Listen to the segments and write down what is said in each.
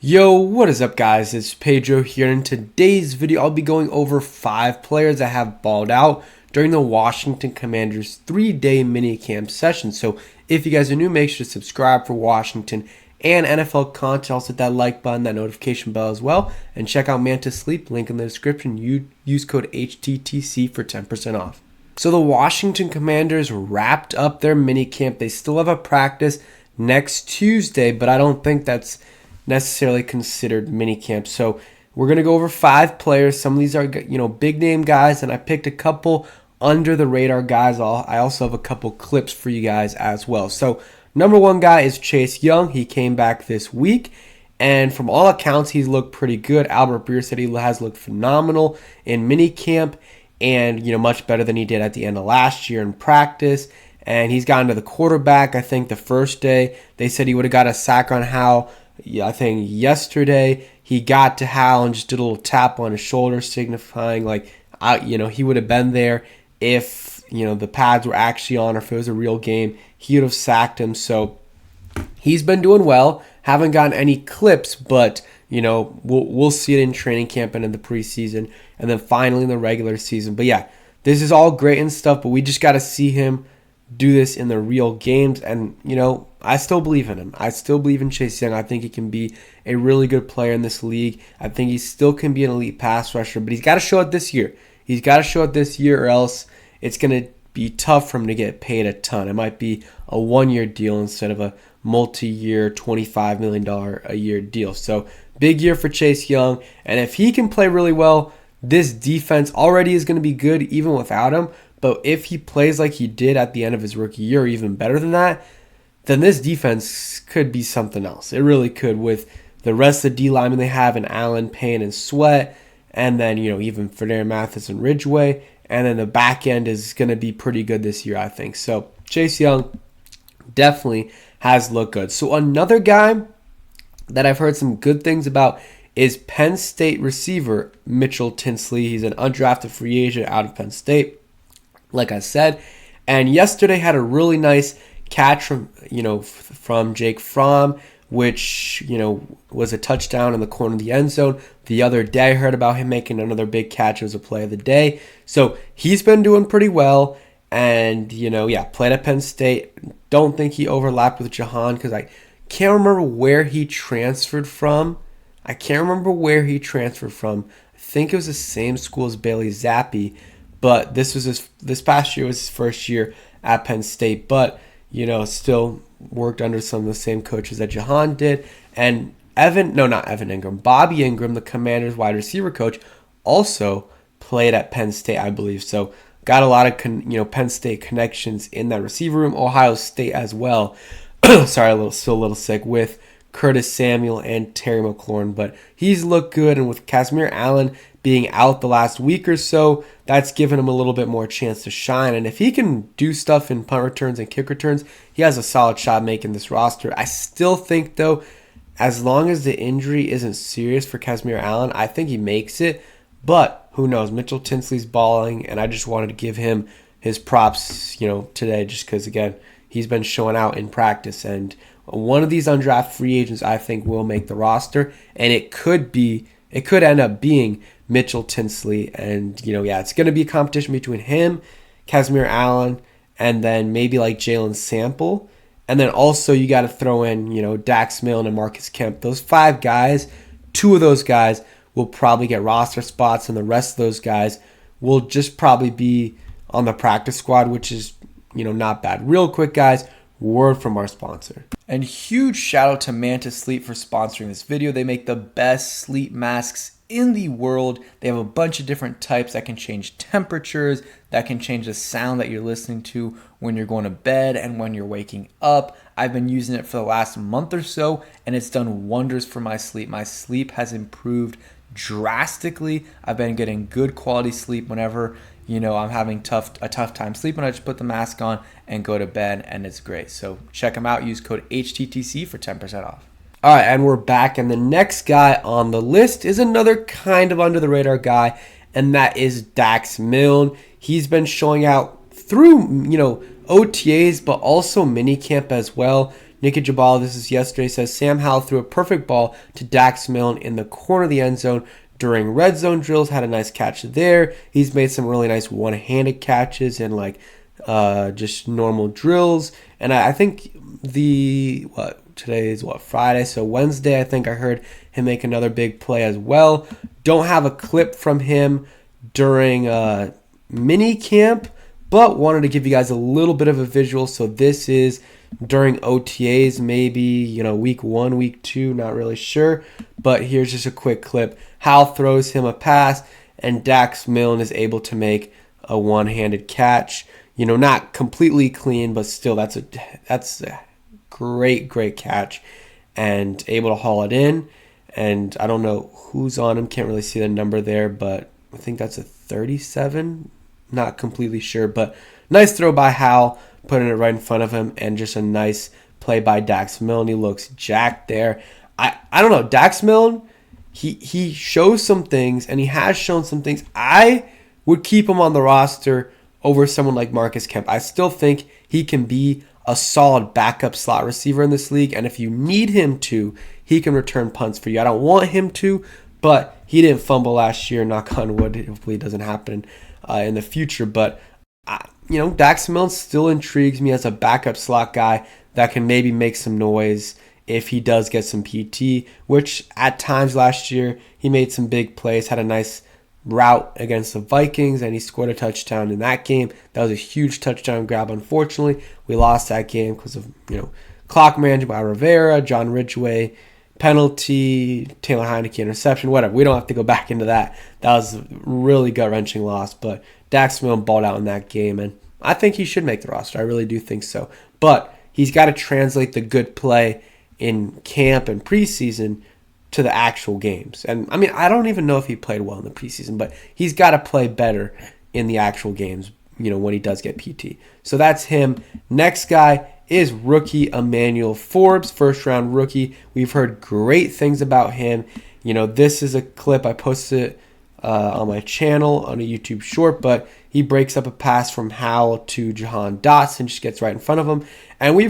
Yo, what is up guys? It's Pedro here. In today's video, I'll be going over 5 players that have balled out during the Washington Commanders 3-day minicamp session. So if you guys are new, make sure to subscribe for Washington and NFL content. Also hit that like button, that notification bell as well. And check out Man to Sleep, link in the description. Use code HTTC for 10% off. So the Washington Commanders wrapped up their minicamp. They still have a practice next Tuesday, but I don't think that's necessarily considered minicamp. So we're going to go over 5 players. Some of these are, big name guys, and I picked a couple under the radar guys. I also have a couple clips for you guys as well. So number 1 guy is Chase Young. He came back this week, and from all accounts, he's looked pretty good. Albert Breer said he has looked phenomenal in minicamp and, much better than he did at the end of last year in practice. And he's gotten to the quarterback. I think the first day they said he would have got a sack on Howell. I think yesterday he got to Hal and just did a little tap on his shoulder, signifying he would have been there if the pads were actually on, or if it was a real game, he would have sacked him. So he's been doing well. Haven't gotten any clips, but we'll see it in training camp and in the preseason, and then finally in the regular season. But yeah, this is all great and stuff, but we just got to see him do this in the real games. And I still believe in him. I still believe in Chase Young. I think he can be a really good player in this league. I think he still can be an elite pass rusher, but he's got to show it this year. He's got to show it this year, or else it's going to be tough for him to get paid a ton. It might be a 1-year deal instead of a multi-year $25 million a year deal. So big year for Chase Young, and if he can play really well, this defense already is going to be good even without him. But if he plays like he did at the end of his rookie year, or even better than that, then this defense could be something else. It really could, with the rest of the D linemen they have in Allen, Payne, and Sweat, and then even Fernando Mathis and Ridgeway, and then the back end is going to be pretty good this year, I think. So Chase Young definitely has looked good. So another guy that I've heard some good things about is Penn State receiver Mitchell Tinsley. He's an undrafted free agent out of Penn State, like I said, and yesterday had a really nice catch from Jake Fromm, which was a touchdown in the corner of the end zone. The other day I heard about him making another big catch. It was a play of the day. So he's been doing pretty well, and played at Penn State. Don't think he overlapped with Jahan, because I can't remember where he transferred from. I think it was the same school as Bailey Zappi, but this past year was his first year at Penn State. But still worked under some of the same coaches that Jahan did. And Bobby Ingram, the Commanders wide receiver coach, also played at Penn State, I believe. So got a lot of Penn State connections in that receiver room. Ohio State as well. Sorry, still a little sick with Curtis Samuel and Terry McLaurin, but he's looked good. And with Casimir Allen being out the last week or so, that's given him a little bit more chance to shine. And if he can do stuff in punt returns and kick returns, he has a solid shot making this roster. I still think, though, as long as the injury isn't serious for Casimir Allen, I think he makes it. But who knows? Mitchell Tinsley's balling, and I just wanted to give him his props, today, just because, again, he's been showing out in practice. And one of these undrafted free agents, I think, will make the roster, and it could end up being Mitchell Tinsley. And it's going to be a competition between him, Casimir Allen, and then maybe like Jalen Sample, and then also you got to throw in Dax Milne and Marcus Kemp. Those 5 guys, 2 of those guys will probably get roster spots, and the rest of those guys will just probably be on the practice squad, which is not bad. Real quick, guys, word from our sponsor. And huge shout out to Man to Sleep for sponsoring this video. They make the best sleep masks in the world. They have a bunch of different types that can change temperatures, that can change the sound that you're listening to when you're going to bed and when you're waking up. I've been using it for the last month or so, and it's done wonders for my sleep. My sleep has improved drastically. I've been getting good quality sleep whenever I'm having a tough time sleeping. I just put the mask on and go to bed, and it's great. So check them out. Use code HTTC for 10% off. All right, and we're back, and the next guy on the list is another kind of under the radar guy, and that is Dax Milne. He's been showing out through OTAs, but also minicamp as well. Nikki Jabal, this is yesterday, says Sam Howell threw a perfect ball to Dax Milne in the corner of the end zone during red zone drills. Had a nice catch there. He's made some really nice one-handed catches and just normal drills. And I think today is Friday, so Wednesday I think I heard him make another big play as well. Don't have a clip from him during mini camp, but wanted to give you guys a little bit of a visual. So this is during OTAs, maybe week 1, week 2, not really sure, but here's just a quick clip. Hal throws him a pass and Dax Milne is able to make a one-handed catch. Not completely clean, but still that's a great catch and able to haul it in. And I don't know who's on him, can't really see the number there, but I think that's a 37, not completely sure, but nice throw by Hal, putting it right in front of him, and just a nice play by Dax Milne. He looks jacked there. I don't know, Dax Milne, he shows some things, and he has shown some things. I would keep him on the roster over someone like Marcus Kemp. I still think he can be a solid backup slot receiver in this league, and if you need him to, he can return punts for you. I don't want him to, but he didn't fumble last year, knock on wood. Hopefully it doesn't happen in the future, but Dax Milne still intrigues me as a backup slot guy that can maybe make some noise if he does get some PT, which at times last year he made some big plays, had a nice route against the Vikings, and he scored a touchdown in that game. That was a huge touchdown grab. Unfortunately, we lost that game because of clock management by Rivera, John Ridgway penalty, Taylor Heineke interception, whatever. We don't have to go back into that. That was a really gut-wrenching loss, but Dax Milne balled out in that game, and I think he should make the roster. I really do think so. But he's got to translate the good play in camp and preseason to the actual games. And I don't even know if he played well in the preseason, but he's got to play better in the actual games, when he does get PT. So that's him. Next guy is rookie Emmanuel Forbes, first-round rookie. We've heard great things about him. This is a clip I posted on my channel on a YouTube short, but he breaks up a pass from Howell to Jahan Dotson, just gets right in front of him. And we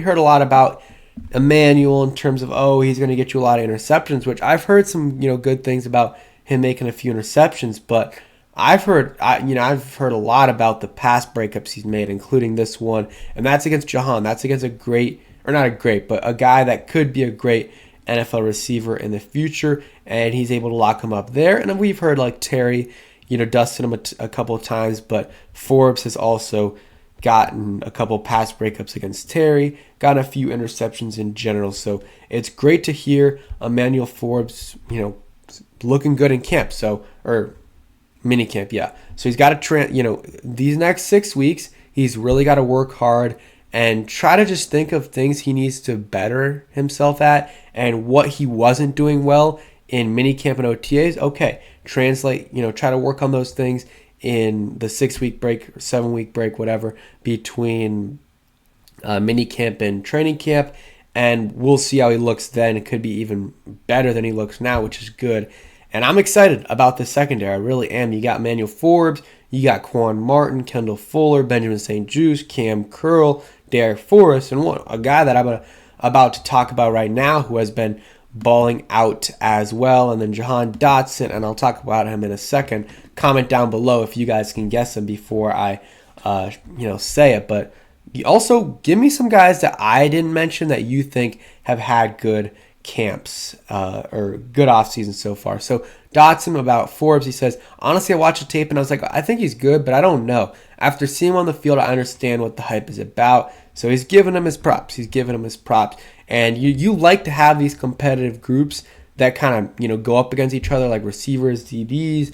heard a lot about Emmanuel in terms of, he's going to get you a lot of interceptions, which I've heard some, good things about him making a few interceptions, but I've heard a lot about the pass breakups he's made, including this one, and that's against Jahan. That's against a guy that could be a great NFL receiver in the future, and he's able to lock him up there. And we've heard Terry, dusted him a couple of times, but Forbes has also gotten a couple pass breakups against Terry, gotten a few interceptions in general. So it's great to hear Emmanuel Forbes, looking good in camp. Or mini camp, yeah. So he's got to, these next 6 weeks, he's really got to work hard and try to just think of things he needs to better himself at and what he wasn't doing well in mini camp and OTAs. Okay, translate, try to work on those things in the 6-week break or 7-week break, whatever, between mini camp and training camp. And we'll see how he looks then. It could be even better than he looks now, which is good. And I'm excited about the secondary. I really am. You got Emmanuel Forbes, you got Quan Martin, Kendall Fuller, Benjamin St. Juste, Cam Curl, Derek Forrest, and a guy that I'm about to talk about right now who has been balling out as well. And then Jahan Dotson, and I'll talk about him in a second. Comment down below if you guys can guess him before I say it. But you also give me some guys that I didn't mention that you think have had good camps or good offseason so far. So Dotson, about Forbes, he says, honestly, I watched the tape and I was like, I think he's good, but I don't know. After seeing him on the field, I understand what the hype is about. So he's giving him his props. And you like to have these competitive groups that kind of, go up against each other, like receivers, DBs,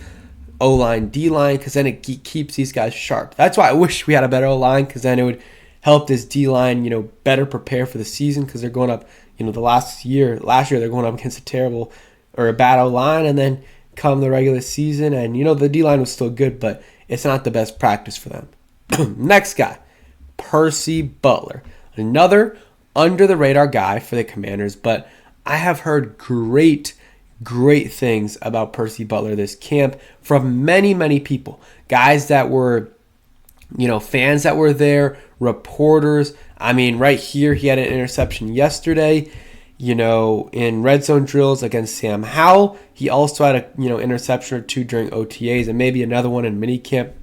O-line, D-line, because then it keeps these guys sharp. That's why I wish we had a better O-line, because then it would help this D-line, better prepare for the season, because they're going up, last year they're going up against a bad O-line, and then come the regular season, and, the D-line was still good, but it's not the best practice for them. Next guy, Percy Butler, another under-the-radar guy for the Commanders, but I have heard great things about Percy Butler this camp from many people. Guys that were, fans that were there, reporters. I mean, right here, he had an interception yesterday. In red zone drills against Sam Howell. He also had a interception or two during OTAs and maybe another one in minicamp.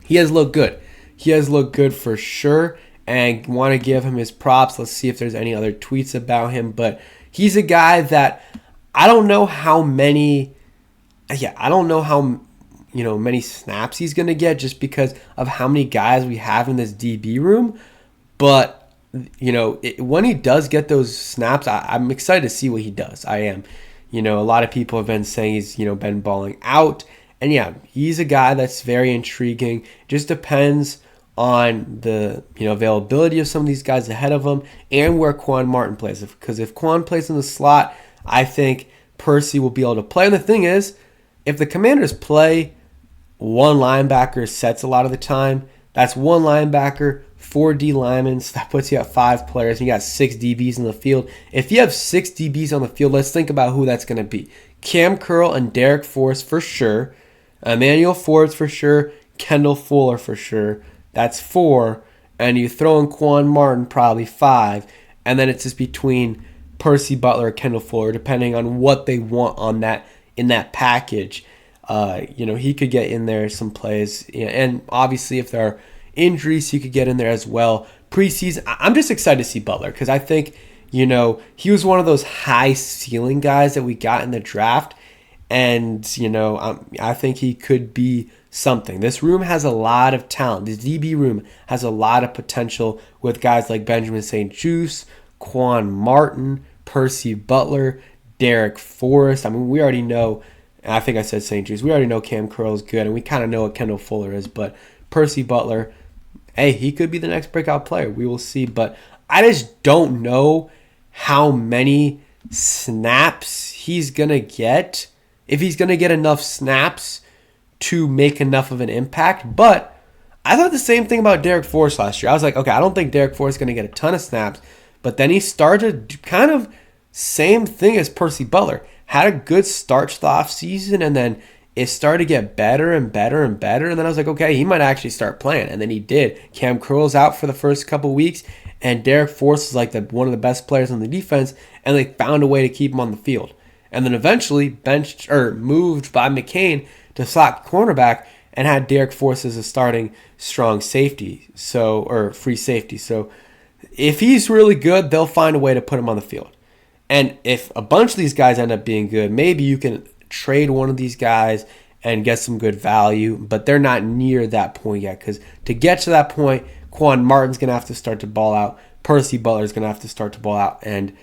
He has looked good. He has looked good for sure, and want to give him his props. Let's see if there's any other tweets about him, but he's a guy that I don't know how many many snaps he's going to get just because of how many guys we have in this DB room, but when he does get those snaps, I'm excited to see what he does. I am. A lot of people have been saying he's, been balling out. And yeah, he's a guy that's very intriguing. Just depends on the, availability of some of these guys ahead of him and where Quan Martin plays. Because if Quan plays in the slot, I think Percy will be able to play. And the thing is, if the Commanders play one linebacker sets a lot of the time, that's one linebacker, 4 D linemen, so that puts you at 5 players, and you got 6 DBs in the field. If you have 6 DBs on the field, let's think about who that's going to be. Cam Curl and Derek Forrest for sure. Emmanuel Forbes for sure. Kendall Fuller for sure. That's 4. And you throw in Quan Martin, probably 5. And then it's just between Percy Butler or Kendall Fuller, depending on what they want on that in that package. He could get in there some plays. And obviously, if there are injuries, he could get in there as well. Preseason, I'm just excited to see Butler because I think, he was one of those high ceiling guys that we got in the draft. And, I think he could be something. This room has a lot of talent. This DB room has a lot of potential with guys like Benjamin St-Juste, Quan Martin, Percy Butler, Derek Forrest. I mean, we already know, I think I said St-Juste. We already know Cam Curl is good, and we kind of know what Kendall Fuller is. But Percy Butler, hey, he could be the next breakout player. We will see. But I just don't know how many snaps he's going to get, if he's going to get enough snaps to make enough of an impact. But I thought the same thing about Derek Forrest last year. I was like, okay, I don't think Derek Forrest is going to get a ton of snaps. But then he started kind of same thing as Percy Butler. Had a good start to the offseason, and then it started to get better and better and better. And then I was like, okay, he might actually start playing. And then he did. Cam Curl's out for the first couple weeks, and Derek Forrest is like one of the best players on the defense, and they found a way to keep him on the field. And then eventually moved by McCain to slot cornerback and had Derek Forrest as a starting strong safety, or free safety. So if he's really good, they'll find a way to put him on the field. And if a bunch of these guys end up being good, maybe you can trade one of these guys and get some good value, but they're not near that point yet, because to get to that point, Quan Martin's going to have to start to ball out, Percy Butler's going to have to start to ball out, and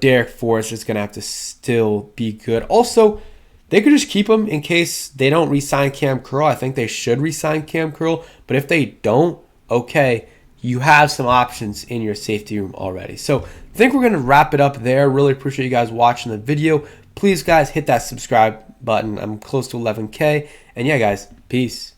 Derek Forrest is going to have to still be good. Also, they could just keep him in case they don't re-sign Cam Curl. I think they should re-sign Cam Curl, but if they don't, okay, you have some options in your safety room already. So I think we're going to wrap it up there. Really appreciate you guys watching the video. Please, guys, hit that subscribe button. I'm close to 11K. And yeah, guys, peace.